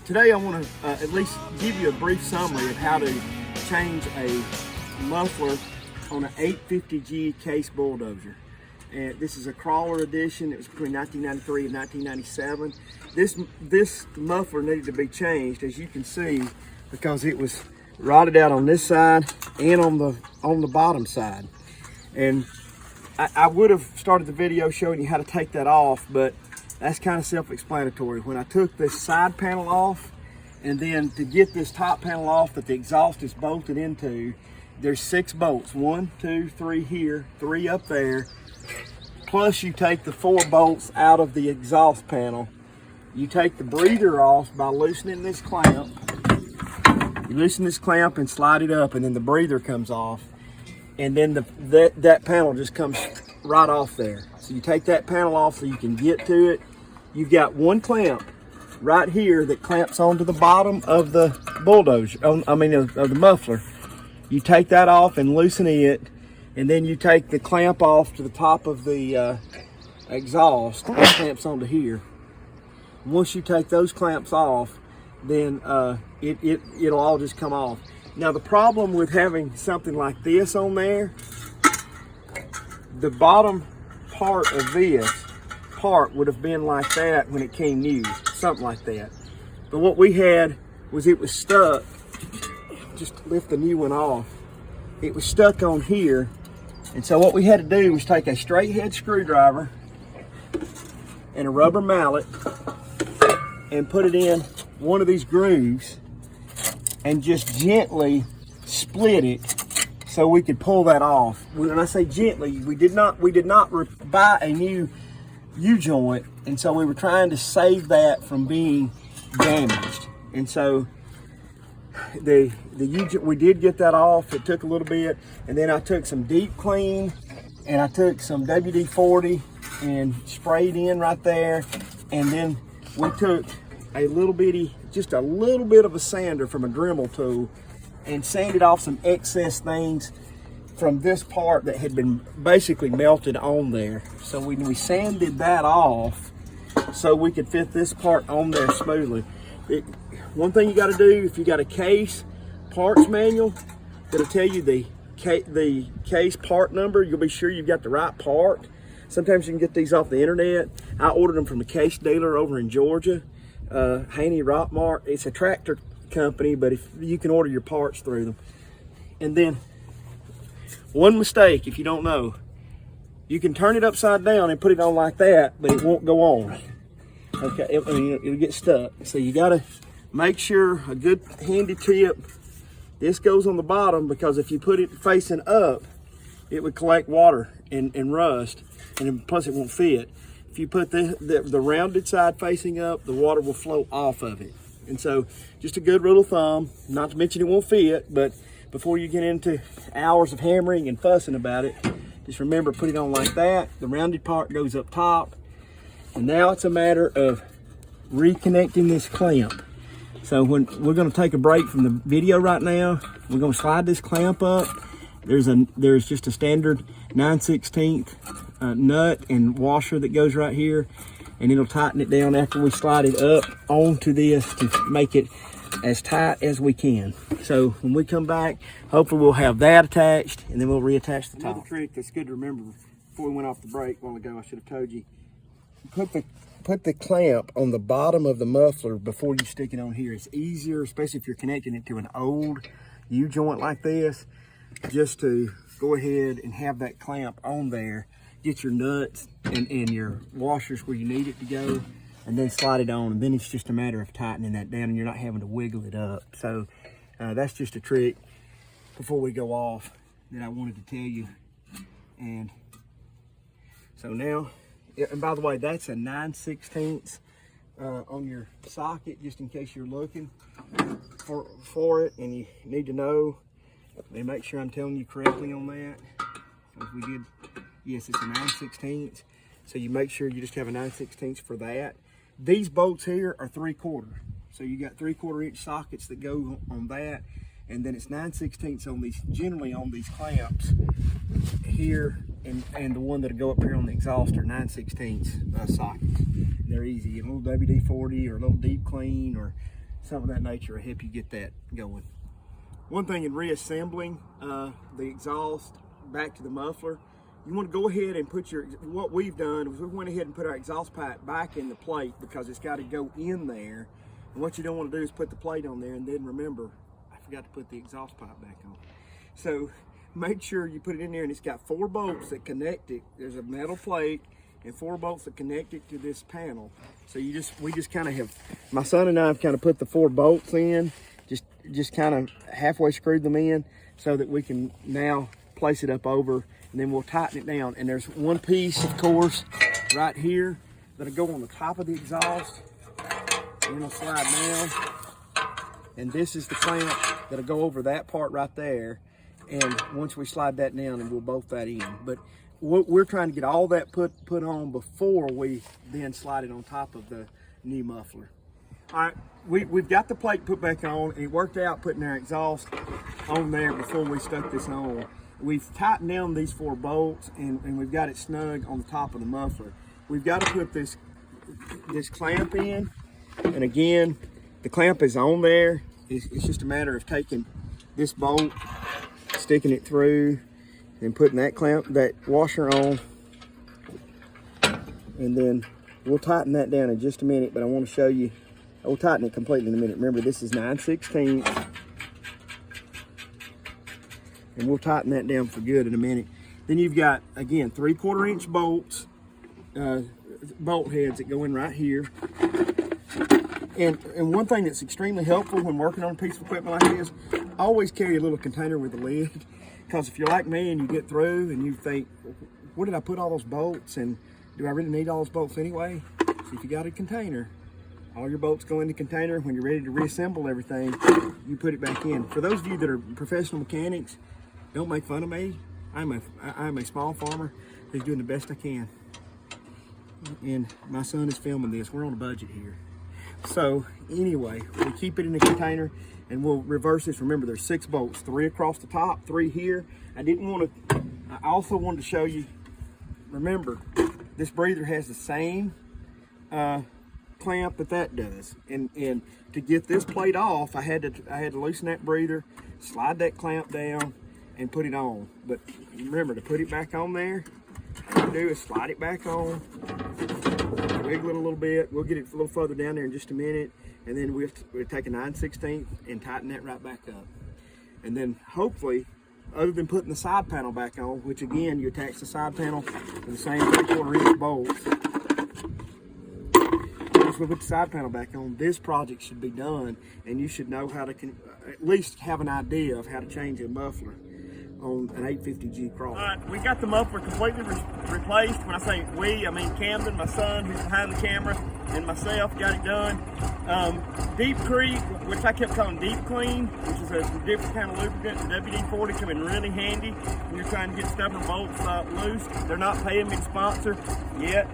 Today I want to at least give you a brief summary of how to change a muffler on an 850G Case Bulldozer. And this is a crawler edition. It was between 1993 and 1997. This muffler needed to be changed, as you can see, because it was rotted out on this side and on the bottom side. And I would have started the video showing you how to take that off, but that's kind of self-explanatory. When I took this side panel off, and then to get this top panel off that the exhaust is bolted into, there's 6 bolts. 1, 2, 3 here, 3 up there. Plus you take the 4 bolts out of the exhaust panel. You take the breather off by loosening this clamp. You loosen this clamp and slide it up, and then the breather comes off. And then that panel just comes right off there. So you take that panel off so you can get to it. You've got one clamp right here that clamps onto the bottom of the bulldozer, of the muffler. You take that off and loosen it, and then you take the clamp off to the top of the exhaust, that clamps onto here. Once you take those clamps off, then it'll all just come off. Now the problem with having something like this on there, the bottom part of this part would have been like that when it came new, something like that. But what we had was it was stuck. Just lift the new one off. It was stuck on here, and so what we had to do was take a straight head screwdriver and a rubber mallet and put it in one of these grooves and just gently split it so we could pull that off. When I say gently, we did not buy a new U-joint, and so we were trying to save that from being damaged. And so the U-joint, we did get that off. It took a little bit, and then I took some deep clean and I took some WD-40 and sprayed in right there, and then we took a little bitty, just a little bit of a sander from a Dremel tool and sanded off some excess things from this part that had been basically melted on there. So when we sanded that off so we could fit this part on there smoothly. One thing you got to do, if you got a Case parts manual, it'll tell you the Case part number. You'll be sure you've got the right part. Sometimes you can get these off the internet. I ordered them from a Case dealer over in Georgia, Haney Rockmart. It's a tractor company, but if you can order your parts through them. And then one mistake, if you don't know, you can turn it upside down and put it on like that, but it won't go on. Okay, it'll get stuck. So you gotta make sure, a good handy tip, this goes on the bottom, because if you put it facing up, it would collect water and rust, and plus it won't fit. If you put the rounded side facing up, the water will flow off of it. And so just a good rule of thumb, not to mention it won't fit, but before you get into hours of hammering and fussing about it, just remember, put it on like that. The rounded part goes up top. And now it's a matter of reconnecting this clamp. So when we're going to take a break from the video right now, we're going to slide this clamp up. There's just a standard 9/16 nut and washer that goes right here, and it'll tighten it down after we slide it up onto this to make it as tight as we can. So when we come back, hopefully we'll have that attached, and then we'll reattach the top. Another trick that's good to remember before we went off the break a while ago, I should have told you, put the clamp on the bottom of the muffler before you stick it on here. It's easier, especially if you're connecting it to an old U-joint like this, just to go ahead and have that clamp on there. Get your nuts and your washers where you need it to go, and then slide it on, and then it's just a matter of tightening that down, and you're not having to wiggle it up. So that's just a trick before we go off that I wanted to tell you. And so now, and by the way, that's a 9/16 on your socket, just in case you're looking for it and you need to know. Let me make sure I'm telling you correctly on that. So we did, yes, it's a 9/16. So you make sure you just have a 9/16 for that. These bolts here are 3/4. So you got 3/4 inch sockets that go on that. And then it's 9/16 on these, generally on these clamps here, and the one that'll go up here on the exhaust are 9/16 sockets. They're easy. A little WD-40 or a little deep clean or some of that nature will help you get that going. One thing in reassembling the exhaust back to the muffler, you want to go ahead and put what we've done is we went ahead and put our exhaust pipe back in the plate because it's got to go in there. And what you don't want to do is put the plate on there and then remember, I forgot to put the exhaust pipe back on. So make sure you put it in there, and it's got 4 bolts that connect it. There's a metal plate and 4 bolts that connect it to this panel. So we just kind of have, my son and I have kind of put the 4 bolts in, just kind of halfway screwed them in so that we can now place it up over, and then we'll tighten it down. And there's one piece, of course, right here that'll go on the top of the exhaust. And it'll slide down. And this is the clamp that'll go over that part right there. And once we slide that down, and we'll bolt that in. But we're trying to get all that put on before we then slide it on top of the new muffler. All right, we've got the plate put back on, and it worked out putting our exhaust on there before we stuck this on. We've tightened down these 4 bolts, and we've got it snug on the top of the muffler. We've got to put this clamp in, and again, the clamp is on there. It's just a matter of taking this bolt, sticking it through, and putting that washer on, and then we'll tighten that down in just a minute. But I want to show you, we'll tighten it completely in a minute. Remember, this is 9/16, and we'll tighten that down for good in a minute. Then you've got, again, 3/4 inch bolts, bolt heads that go in right here. And one thing that's extremely helpful when working on a piece of equipment like this, always carry a little container with a lid. Because if you're like me and you get through and you think, where did I put all those bolts, and do I really need all those bolts anyway? So if you got a container, all your bolts go in the container. When you're ready to reassemble everything, you put it back in. For those of you that are professional mechanics, don't make fun of me. I'm a small farmer who's doing the best I can. And my son is filming this. We're on a budget here. So anyway, we keep it in the container, and we'll reverse this. Remember, there's 6 bolts, 3 across the top, 3 here. I also wanted to show you, remember, this breather has the same clamp that does. And to get this plate off, I had to loosen that breather, slide that clamp down, and put it on. But remember, to put it back on there, all you do is slide it back on, wiggle it a little bit. We'll get it a little further down there in just a minute, and then we'll take a 9/16 and tighten that right back up. And then hopefully, other than putting the side panel back on, which again, you attach the side panel to the same 3/4 inch bolts. Once we put the side panel back on, this project should be done, and you should know how to at least have an idea of how to change a muffler on an 850G crawler. All right, we got the muffler completely replaced. When I say we, I mean Camden, my son, who's behind the camera, and myself got it done. Deep Creek, which I kept calling Deep Clean, which is a different kind of lubricant. The WD-40 come in really handy when you're trying to get stubborn bolts loose. They're not paying me to sponsor yet,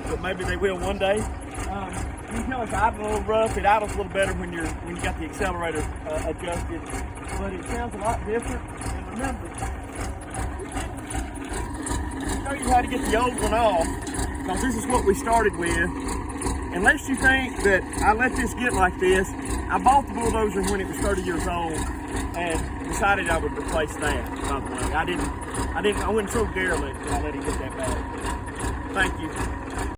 but maybe they will one day. You can tell it's idling a little rough. It idles a little better when you got the accelerator adjusted, but it sounds a lot different. And remember, I'll show you how to get the old one off, because this is what we started with. Unless you think that I let this get like this, I bought the Bulldozer when it was 30 years old and decided I would replace that. By the way, I wouldn't so derelict that I let it get that bad. Thank you.